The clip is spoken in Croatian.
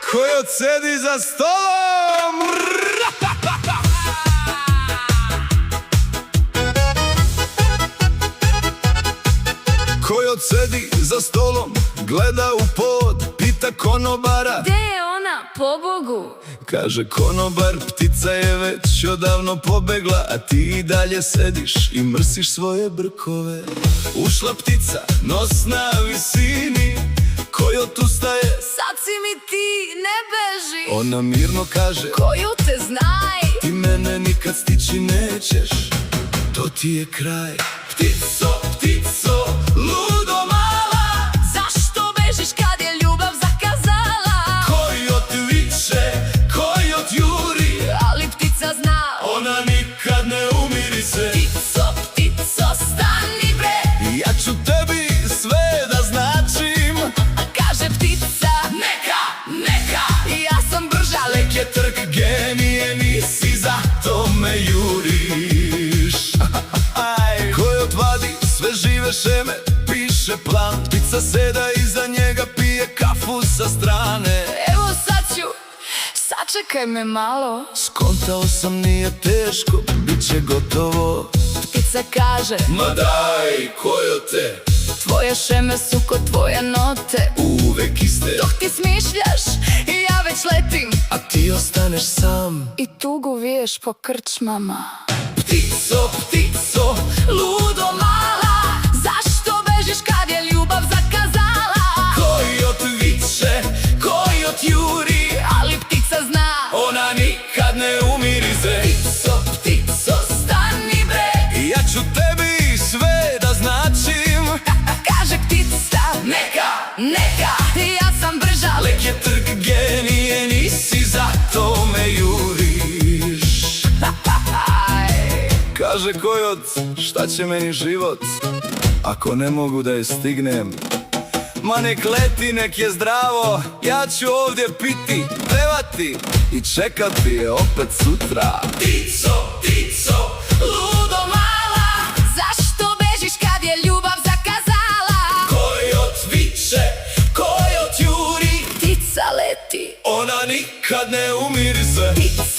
Kojot sedi za stolom. Kojot sedi za stolom, gleda u pod, pita konobara: gde je ona, pobogu? Kaže konobar: ptica je već odavno pobegla, a ti i dalje sediš i mrsiš svoje brkove. Ušla ptica, nos na visini, Kojot ustaje: Sad si mi ti, ne beži. Ona mirno kaže: Kojute, znaj, ti mene nikad stići nećeš, to ti je kraj. Ptico, ptico, ludo mala, zašto bežiš kad je ljubav zakazala? Kojot viče, Kojot juri, Ali ptica zna, ona nikad ne umiri se. ptico, ptico, stani bre. Ja ću tebi sve da značim, A kaže ptica, neka, neka. ja sam brža. Lek je trk, genije nisi, zato me juriš. Kojot vadi sve žive šeme, piše plan, ptica seda iza njega, pije kafu sa strane. Evo sad ću, sačekaj me malo. Skontao sam, nije teško, bit će gotovo. Ptica kaže, Ma daj, Kojote, tvoje šeme su ko tvoje note. uvek iste, Dok ti smišljaš i ja već letim, a ti ostaneš sam. i tugu viješ po krčmama. Ptico, ptico, Ludo mala, zašto bežiš kad je ljubav zakazala? Kojot viče, Kojot juri, Ali ptica zna, ona nikad ne umirize. ptico, ptico, stani bre. Ja ću tebi sve da značim, Kaže ptica, neka, neka, ja sam brža. lek je trk, genije nisi, zato me juriš. Kaže Kojot, šta će meni život ako ne mogu da je stignem? Ma nek leti, nek je zdravo, ja ću ovdje piti, pevati i čekati je opet sutra. Ptico, ptico, Ludo mala, zašto bežiš kad je ljubav zakazala? Kojot viče, Kojot juri, Ptica leti, ona nikad ne umiri se. ptica